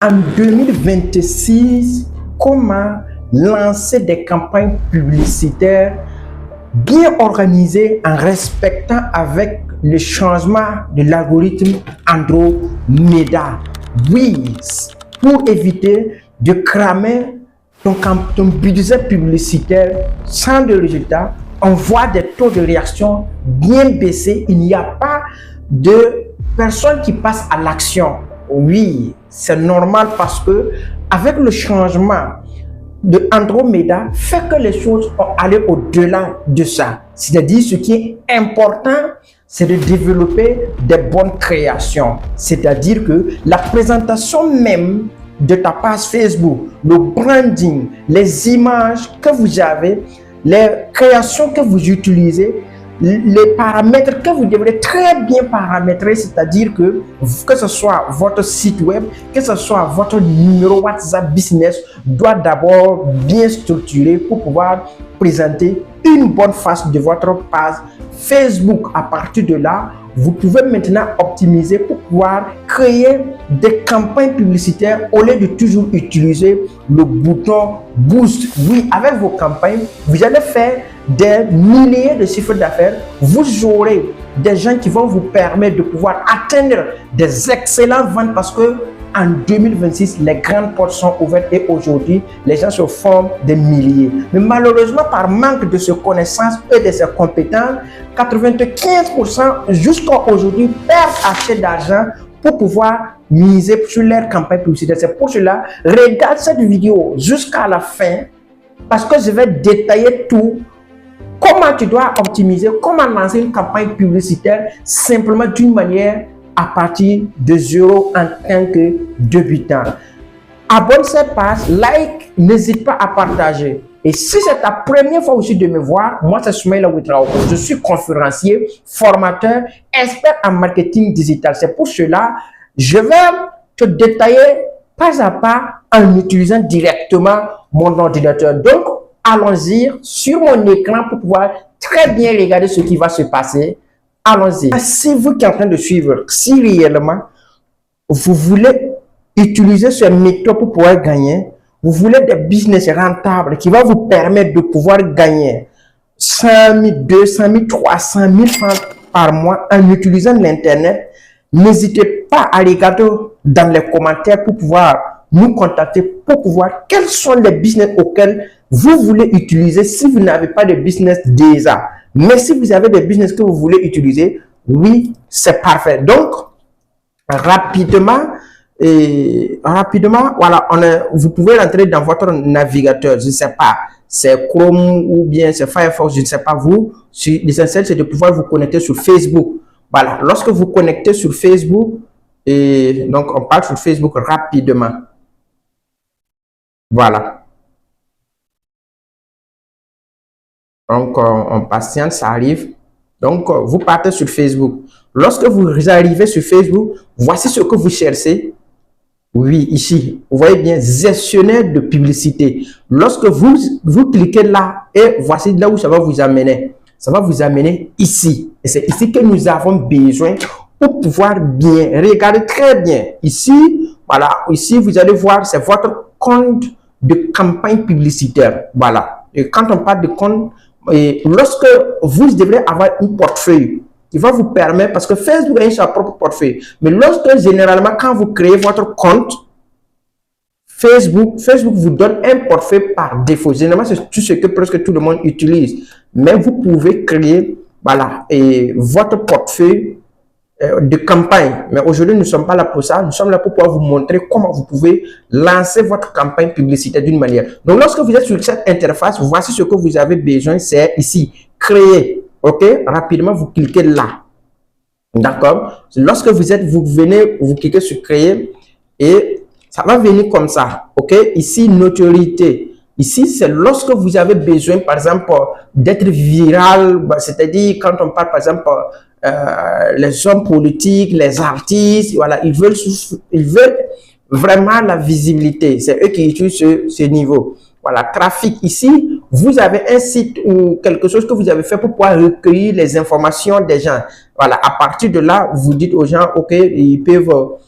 en 2026, comment lancer des campagnes publicitaires bien organisées en respectant avec le changement de l'algorithme Andromeda. Oui, pour éviter de cramer ton budget publicitaire sans de résultat, on voit des taux de réaction bien baissés. Il n'y a pas de personnes qui passent à l'action. Oui, c'est normal parce que avec le changement de Andromeda, fait que les choses ont allé au-delà de ça. C'est-à-dire, ce qui est important, c'est de développer des bonnes créations. C'est-à-dire que la présentation même de ta page Facebook, le branding, les images que vous avez, les créations que vous utilisez, les paramètres que vous devrez très bien paramétrer, c'est-à-dire que ce soit votre site web, que ce soit votre numéro WhatsApp business, doit d'abord bien structurer pour pouvoir présenter une bonne face de votre page Facebook. À partir de là, vous pouvez maintenant optimiser pour pouvoir créer des campagnes publicitaires au lieu de toujours utiliser le bouton boost. Oui, avec vos campagnes, vous allez faire des milliers de chiffres d'affaires. Vous aurez des gens qui vont vous permettre de pouvoir atteindre des excellentes ventes parce que en 2026, les grandes portes sont ouvertes et aujourd'hui, les gens se forment des milliers. Mais malheureusement, par manque de ces connaissances et de ces compétences, 95% jusqu'à aujourd'hui perdent assez d'argent pour pouvoir miser sur leur campagne publicitaire. C'est pour cela, regarde cette vidéo jusqu'à la fin parce que je vais détailler tout. Comment tu dois optimiser, comment lancer une campagne publicitaire simplement d'une manière à partir de zéro en tant que débutant. Abonne cette page, like, n'hésite pas à partager. Et si c'est ta première fois aussi de me voir, moi c'est Soumaïla Ouedraogo. Je suis conférencier, formateur, expert en marketing digital. C'est pour cela, je vais te détailler pas à pas en utilisant directement mon ordinateur. Donc, allons-y sur mon écran pour pouvoir très bien regarder ce qui va se passer. Allons-y. Si vous qui êtes en train de suivre, si réellement vous voulez utiliser ce méthode pour pouvoir gagner, vous voulez des business rentables qui vont vous permettre de pouvoir gagner 100 000, 200 000, 300 000 francs par mois en utilisant l'Internet, n'hésitez pas à regarder dans les commentaires pour pouvoir nous contacter pour pouvoir quels sont les business auxquels vous voulez utiliser si vous n'avez pas de business déjà. Mais si vous avez des business que vous voulez utiliser, oui, c'est parfait. Donc, rapidement, voilà, vous pouvez rentrer dans votre navigateur. Je ne sais pas, c'est Chrome ou bien c'est Firefox, je ne sais pas vous. L'essentiel, c'est de pouvoir vous connecter sur Facebook. Voilà, lorsque vous connectez sur Facebook, et donc on parle sur Facebook rapidement. Voilà. Donc, on patiente, ça arrive. Donc, vous partez sur Facebook. Lorsque vous arrivez sur Facebook, voici ce que vous cherchez. Oui, ici, vous voyez bien, gestionnaire de publicité. Lorsque vous cliquez là, et voici là où ça va vous amener. Ça va vous amener ici. Et c'est ici que nous avons besoin pour pouvoir bien regarder très bien. Ici, voilà, ici, vous allez voir, c'est votre compte de campagne publicitaire. Voilà. Et quand on parle de compte, et lorsque vous devrez avoir un portefeuille qui va vous permettre, parce que Facebook a son propre portefeuille, mais lorsque généralement quand vous créez votre compte, Facebook vous donne un portefeuille par défaut. Généralement, c'est tout ce que presque tout le monde utilise. Mais vous pouvez créer, voilà, et votre portefeuille de campagne. Mais aujourd'hui, nous ne sommes pas là pour ça. Nous sommes là pour pouvoir vous montrer comment vous pouvez lancer votre campagne publicitaire d'une manière. Donc, lorsque vous êtes sur cette interface, voici ce que vous avez besoin. C'est ici, créer. OK? Rapidement, vous cliquez là. D'accord? Lorsque vous venez, vous cliquez sur créer et ça va venir comme ça. OK? Ici, notoriété. Ici, c'est lorsque vous avez besoin, par exemple, d'être viral, c'est-à-dire quand on parle, par exemple, les hommes politiques, les artistes, voilà, ils veulent vraiment la visibilité. C'est eux qui utilisent ce niveau. Voilà, trafic. Ici, vous avez un site ou quelque chose que vous avez fait pour pouvoir recueillir les informations des gens. Voilà, à partir de là, vous dites aux gens, OK, ils peuvent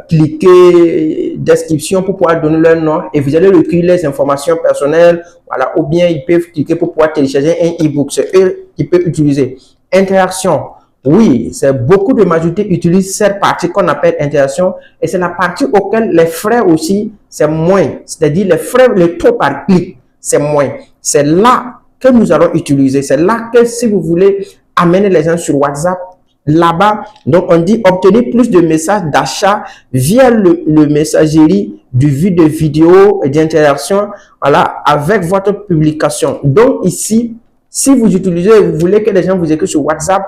cliquer description pour pouvoir donner leur nom et vous allez recueillir les informations personnelles, voilà, ou bien ils peuvent cliquer pour pouvoir télécharger un e-book, c'est eux qui peuvent utiliser. Interaction, oui, c'est beaucoup de majorité utilisent cette partie qu'on appelle interaction et c'est la partie auquel les frais aussi, c'est moins, c'est-à-dire les frais, le taux par clic, c'est moins. C'est là que nous allons utiliser, c'est là que si vous voulez amener les gens sur WhatsApp, là-bas, donc on dit obtenir plus de messages d'achat via le messagerie du vu de vidéo et d'interaction, voilà, avec votre publication. Donc ici, si vous utilisez, vous voulez que les gens vous écoutent sur WhatsApp,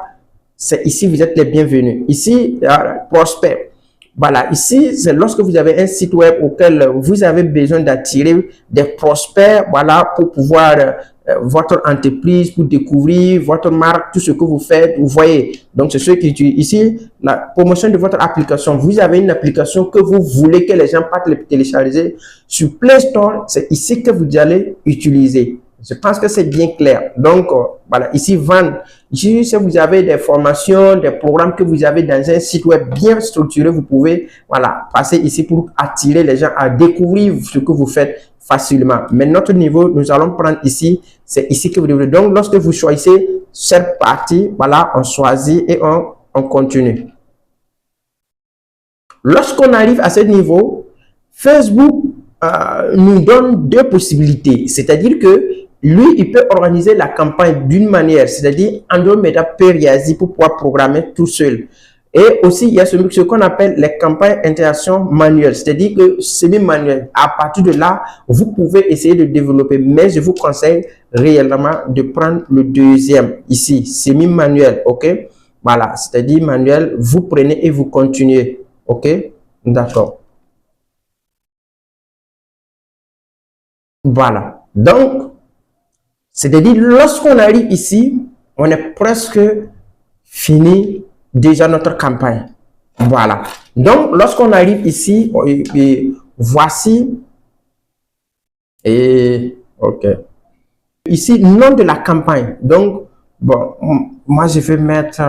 c'est ici vous êtes les bienvenus. Ici, prospect. Voilà, ici, c'est lorsque vous avez un site web auquel vous avez besoin d'attirer des prospects, voilà, pour pouvoir votre entreprise, pour découvrir votre marque, tout ce que vous faites, vous voyez. Donc, c'est ce qui utilisent. Ici, la promotion de votre application. Vous avez une application que vous voulez que les gens partent les télécharger sur Play Store. C'est ici que vous allez utiliser. Je pense que c'est bien clair. Donc, voilà, ici, vendre. Ici, si vous avez des formations, des programmes que vous avez dans un site web bien structuré, vous pouvez, voilà, passer ici pour attirer les gens à découvrir ce que vous faites facilement. Mais notre niveau, nous allons prendre ici, c'est ici que vous devez. Donc, lorsque vous choisissez cette partie, voilà, on choisit et on continue. Lorsqu'on arrive à ce niveau, Facebook nous donne deux possibilités. C'est-à-dire que lui, il peut organiser la campagne d'une manière, c'est-à-dire Andromeda peut réagir pour pouvoir programmer tout seul. Et aussi, il y a ce qu'on appelle les campagnes interaction manuelles, c'est-à-dire que semi-manuel. À partir de là, vous pouvez essayer de développer, mais je vous conseille réellement de prendre le deuxième ici, semi-manuel, ok? Voilà, c'est-à-dire manuel, vous prenez et vous continuez, ok? D'accord. Voilà, donc, c'est-à-dire, lorsqu'on arrive ici, on est presque fini déjà notre campagne. Voilà. Donc, lorsqu'on arrive ici, et voici, et ok. Ici, nom de la campagne. Donc, bon, moi, je vais mettre,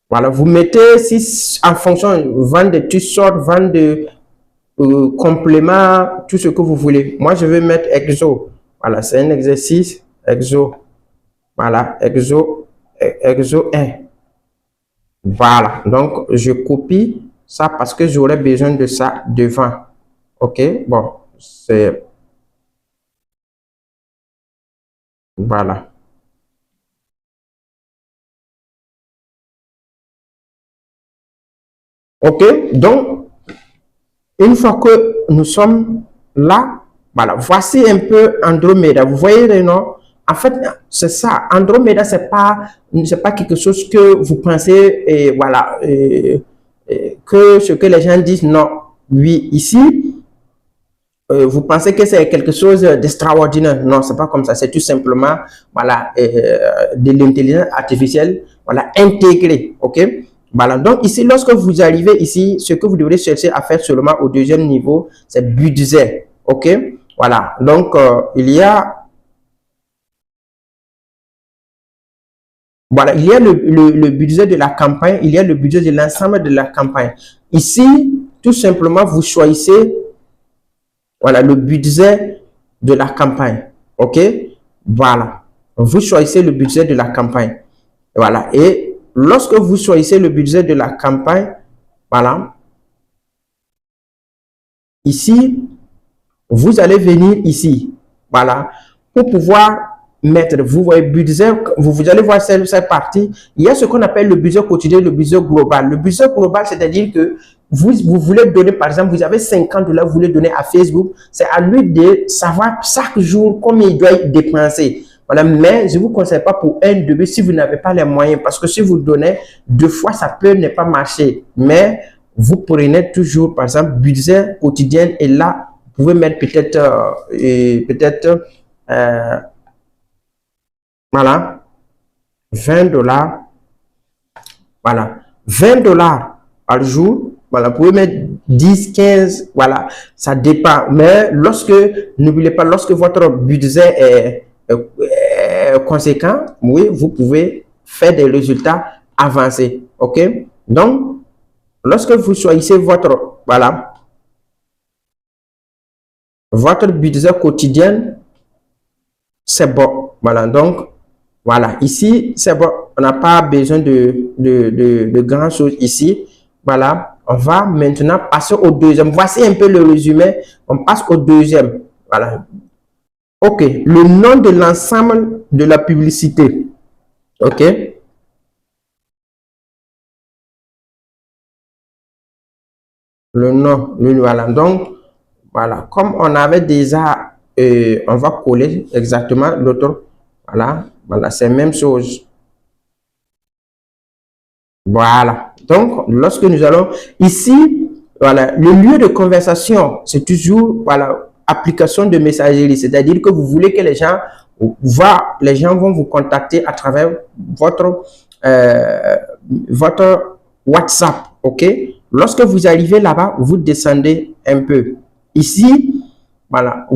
voilà, vous mettez, si en fonction, vente de toutes sortes, vente de compléments, tout ce que vous voulez. Moi, je vais mettre exo. Voilà, c'est un exercice, exo. Voilà, exo 1. Voilà, donc je copie ça parce que j'aurais besoin de ça devant. Ok, bon, c'est... Voilà. Ok, donc, une fois que nous sommes là, voilà, voici un peu Andromeda. Vous voyez les noms? En fait, c'est ça. Andromeda, c'est pas quelque chose que vous pensez, et voilà, que ce que les gens disent, non. Oui, ici, vous pensez que c'est quelque chose d'extraordinaire. Non, c'est pas comme ça. C'est tout simplement, voilà, de l'intelligence artificielle, voilà, intégrée, ok? Voilà, donc ici, lorsque vous arrivez ici, ce que vous devrez chercher à faire seulement au deuxième niveau, c'est budget, ok? Voilà, donc il y a, voilà, il y a le budget de la campagne, il y a le budget de l'ensemble de la campagne. Ici, tout simplement, vous choisissez, voilà, le budget de la campagne, ok? Voilà, vous choisissez le budget de la campagne, voilà, et lorsque vous choisissez le budget de la campagne, voilà, ici, vous allez venir ici, voilà, pour pouvoir mettre, vous voyez, budget, vous allez voir cette partie, il y a ce qu'on appelle le budget quotidien, le budget global. Le budget global, c'est-à-dire que vous voulez donner, par exemple, vous avez 50 $, vous voulez donner à Facebook, c'est à lui de savoir chaque jour combien il doit dépenser. Voilà, mais je ne vous conseille pas pour un début si vous n'avez pas les moyens, parce que si vous donnez 2 fois, ça peut ne pas marcher. Mais vous prenez toujours, par exemple, budget quotidien et là, vous pouvez mettre peut-être, voilà, 20 $, voilà, 20 $ par jour, voilà, vous pouvez mettre 10, 15, voilà, ça dépend. Mais lorsque, n'oubliez pas, lorsque votre budget est conséquent, oui, vous pouvez faire des résultats avancés, ok? Donc, lorsque vous choisissez votre, voilà, Votre budget quotidien, c'est bon. Voilà, donc, voilà, ici, c'est bon. On n'a pas besoin de grand chose ici. Voilà, on va maintenant passer au deuxième. Voici un peu le résumé. On passe au deuxième. Voilà. OK, le nom de l'ensemble de la publicité. OK. Le nom, voilà. Donc, voilà, comme on avait déjà, on va coller exactement l'autre. Voilà, voilà, c'est la même chose. Voilà. Donc, lorsque nous allons ici, voilà, le lieu de conversation, c'est toujours, voilà, application de messagerie. C'est-à-dire que vous voulez que les gens vont vous contacter à travers votre, euh, votre WhatsApp. OK? Lorsque vous arrivez là-bas, vous descendez un peu. Ici, voilà,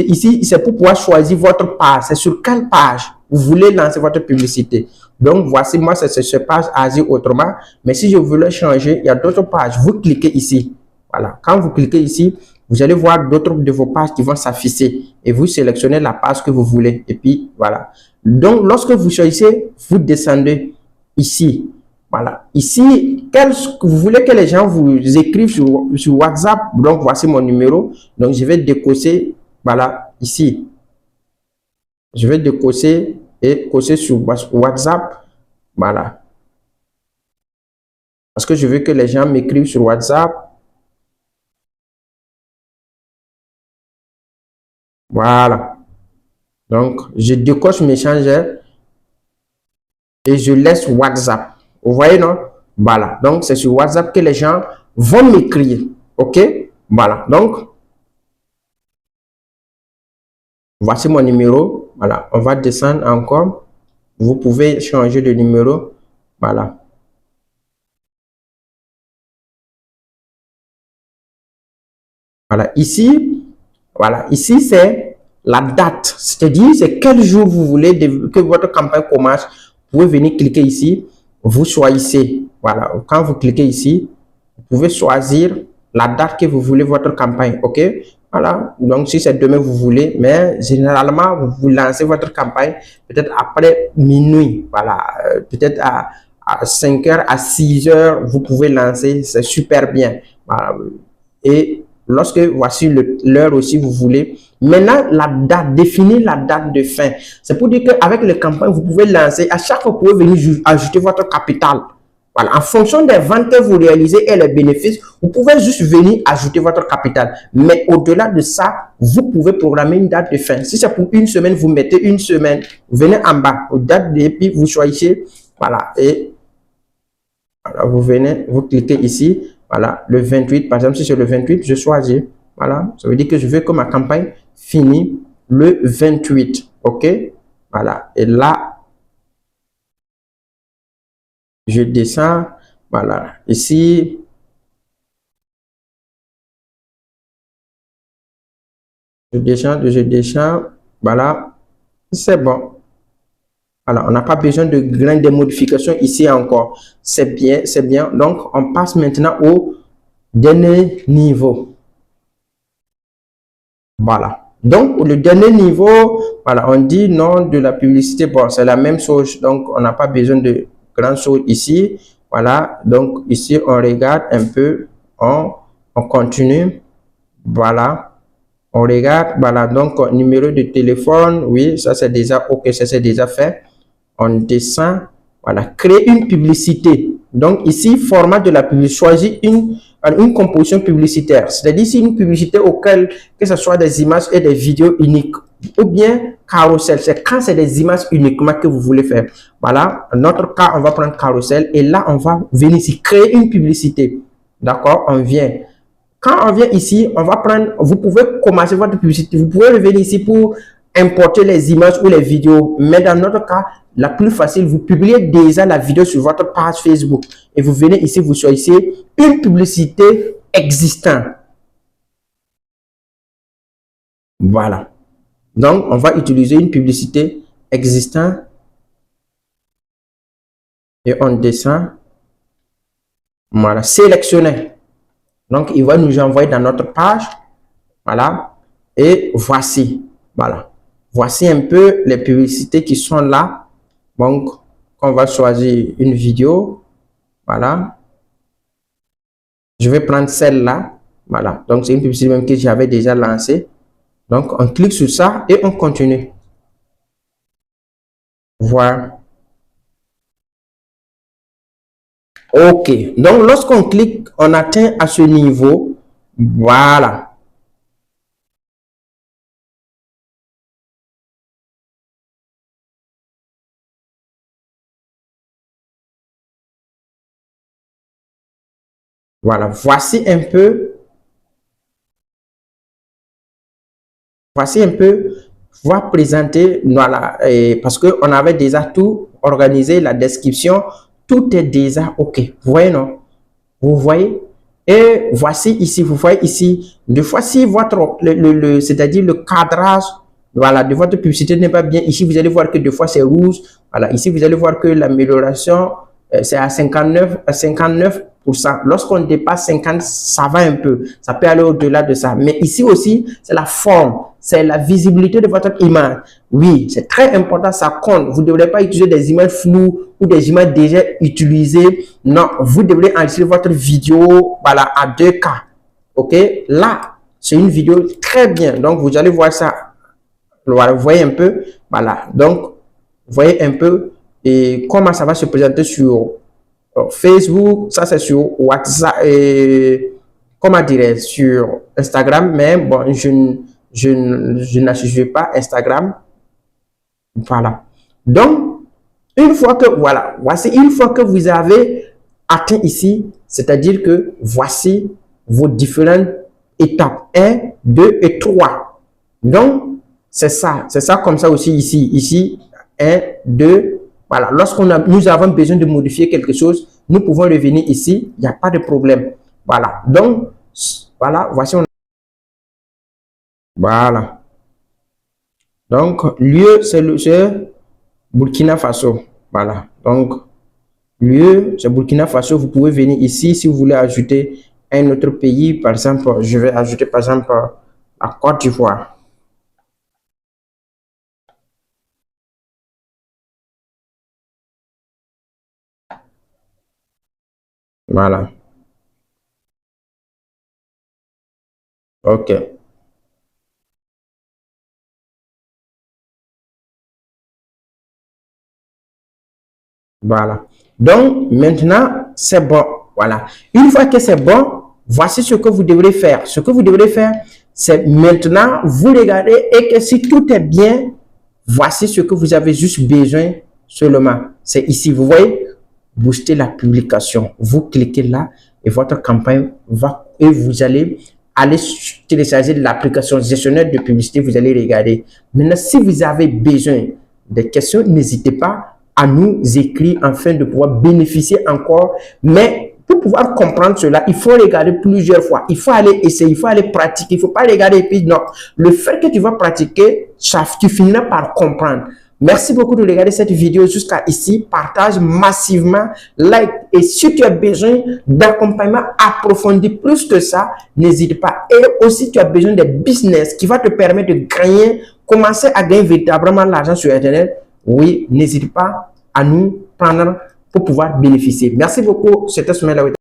ici, c'est pour pouvoir choisir votre page. C'est sur quelle page vous voulez lancer votre publicité. Donc, voici, moi, c'est cette page Agir autrement. Mais si je voulais changer, il y a d'autres pages. Vous cliquez ici. Voilà. Quand vous cliquez ici, vous allez voir d'autres de vos pages qui vont s'afficher. Et vous sélectionnez la page que vous voulez. Et puis, voilà. Donc, lorsque vous choisissez, vous descendez ici. Voilà. Ici, vous voulez que les gens vous écrivent sur WhatsApp. Donc, voici mon numéro. Donc, je vais décocher, voilà, ici. Je vais décocher et cocher sur WhatsApp. Voilà. Parce que je veux que les gens m'écrivent sur WhatsApp. Voilà. Donc, je décoche Messenger et je laisse WhatsApp. Vous voyez, non? Voilà. Donc, c'est sur WhatsApp que les gens vont m'écrire. OK? Voilà. Donc, voici mon numéro. Voilà. On va descendre encore. Vous pouvez changer de numéro. Voilà. Voilà. Ici, c'est la date. C'est-à-dire, c'est quel jour vous voulez que votre campagne commence. Vous pouvez venir cliquer ici. Vous choisissez. Voilà. Quand vous cliquez ici, vous pouvez choisir la date que vous voulez votre campagne. OK? Voilà. Donc, si c'est demain, vous voulez, mais généralement, vous lancez votre campagne peut-être après minuit. Voilà. Peut-être à 5 heures, à 6 heures, vous pouvez lancer. C'est super bien. Voilà. Et lorsque voici l'heure aussi, vous voulez. Maintenant, la date, définir la date de fin. C'est pour dire qu'avec les campagnes, vous pouvez lancer. À chaque fois, vous pouvez venir ajouter votre capital. Voilà, en fonction des ventes que vous réalisez et les bénéfices, vous pouvez juste venir ajouter votre capital. Mais au-delà de ça, vous pouvez programmer une date de fin. Si c'est pour une semaine, vous mettez une semaine. Vous venez en bas, aux dates et puis vous choisissez. Voilà, et voilà, vous venez, vous cliquez ici. Voilà, le 28, par exemple, si c'est le 28, je choisis. Voilà, ça veut dire que je veux que ma campagne finisse le 28. OK? Voilà, et là, je descends. Voilà, ici, je descends. Voilà, c'est bon. Voilà, on n'a pas besoin de grandes modifications ici encore. C'est bien, c'est bien. Donc, on passe maintenant au dernier niveau. Voilà. Donc, le dernier niveau, voilà, on dit non de la publicité. Bon, c'est la même chose. Donc, on n'a pas besoin de grand chose ici. Voilà. Donc, ici, on regarde un peu. On continue. Voilà. On regarde. Voilà. Donc, numéro de téléphone. Oui, ça, c'est déjà OK. Ça, c'est déjà fait. On descend. Voilà. Créer une publicité. Donc, ici, format de la publicité. Choisis une composition publicitaire, c'est-à-dire c'est une publicité auquel, que ce soit des images et des vidéos uniques, ou bien carrousel, c'est quand c'est des images uniquement que vous voulez faire. Voilà, dans notre cas, on va prendre carrousel et là, on va venir ici, créer une publicité. D'accord, on vient. Quand on vient ici, on va prendre, vous pouvez commencer votre publicité, vous pouvez revenir ici pour importer les images ou les vidéos, mais dans notre cas, la plus facile, vous publiez déjà la vidéo sur votre page Facebook et vous venez ici, vous choisissez une publicité existante. Voilà. Donc, on va utiliser une publicité existante et on descend. Voilà, sélectionner. Donc, il va nous envoyer dans notre page. Voilà. Et voici, voilà. Voici un peu les publicités qui sont là. Donc, on va choisir une vidéo. Voilà. Je vais prendre celle-là. Voilà. Donc, c'est une publicité même que j'avais déjà lancée. Donc, on clique sur ça et on continue. Voilà. OK. Donc, lorsqu'on clique, on atteint à ce niveau. Voilà. Voilà. Voici un peu. Va présenter, voilà, parce qu'on avait déjà tout organisé, la description, tout est déjà OK. Vous voyez, non? Vous voyez? Et voici ici, vous voyez ici, de fois si votre, c'est-à-dire le cadrage, voilà, de votre publicité n'est pas bien, ici vous allez voir que des fois c'est rouge, voilà, ici vous allez voir que l'amélioration, c'est à 59%. Lorsqu'on dépasse 50, ça va un peu, ça peut aller au-delà de ça. Mais ici aussi, c'est la forme, c'est la visibilité de votre image. Oui, c'est très important, ça compte. Vous ne devrez pas utiliser des images floues ou des images déjà utilisées. Non, vous devrez enregistrer votre vidéo, voilà, à 2K. OK? Là, c'est une vidéo très bien. Donc, vous allez voir ça. Voilà, vous voyez un peu. Voilà. Donc, vous voyez un peu et comment ça va se présenter sur Facebook. Ça, c'est sur WhatsApp et, comment dirais-je, sur Instagram. Mais bon, je n'affiche pas Instagram. Voilà. Donc, une fois que, voilà, voici, une fois que vous avez atteint ici, c'est-à-dire que voici vos différentes étapes 1, 2 et 3. Donc, c'est ça comme ça aussi ici, 1, 2, voilà. Nous avons besoin de modifier quelque chose, nous pouvons revenir ici, il n'y a pas de problème. Voilà. Donc, voilà, voici. Voilà. Donc, lieu, c'est Burkina Faso. Voilà. Donc, lieu, c'est Burkina Faso. Vous pouvez venir ici si vous voulez ajouter un autre pays. Par exemple, je vais ajouter par exemple la Côte d'Ivoire. Voilà. OK. Voilà. Donc, maintenant, c'est bon. Voilà. Une fois que c'est bon, voici ce que vous devrez faire. Ce que vous devrez faire, c'est maintenant, vous regardez et que si tout est bien, voici ce que vous avez juste besoin seulement. C'est ici, vous voyez, booster la publication. Vous cliquez là et votre campagne va, et vous allez aller télécharger l'application gestionnaire de publicité. Vous allez regarder. Maintenant, si vous avez besoin des questions, n'hésitez pas à nous écrire afin de pouvoir bénéficier encore. Mais pour pouvoir comprendre cela, il faut regarder plusieurs fois. Il faut aller essayer, il faut aller pratiquer. Il ne faut pas regarder et puis non. Le fait que tu vas pratiquer, tu finiras par comprendre. Merci beaucoup de regarder cette vidéo jusqu'à ici. Partage massivement, like. Et si tu as besoin d'accompagnement approfondi plus que ça, n'hésite pas. Et aussi, tu as besoin de business qui va te permettre de gagner, commencer à gagner véritablement l'argent sur Internet. Oui, n'hésite pas à nous prendre pour pouvoir bénéficier. Merci beaucoup. C'était Soumaïla.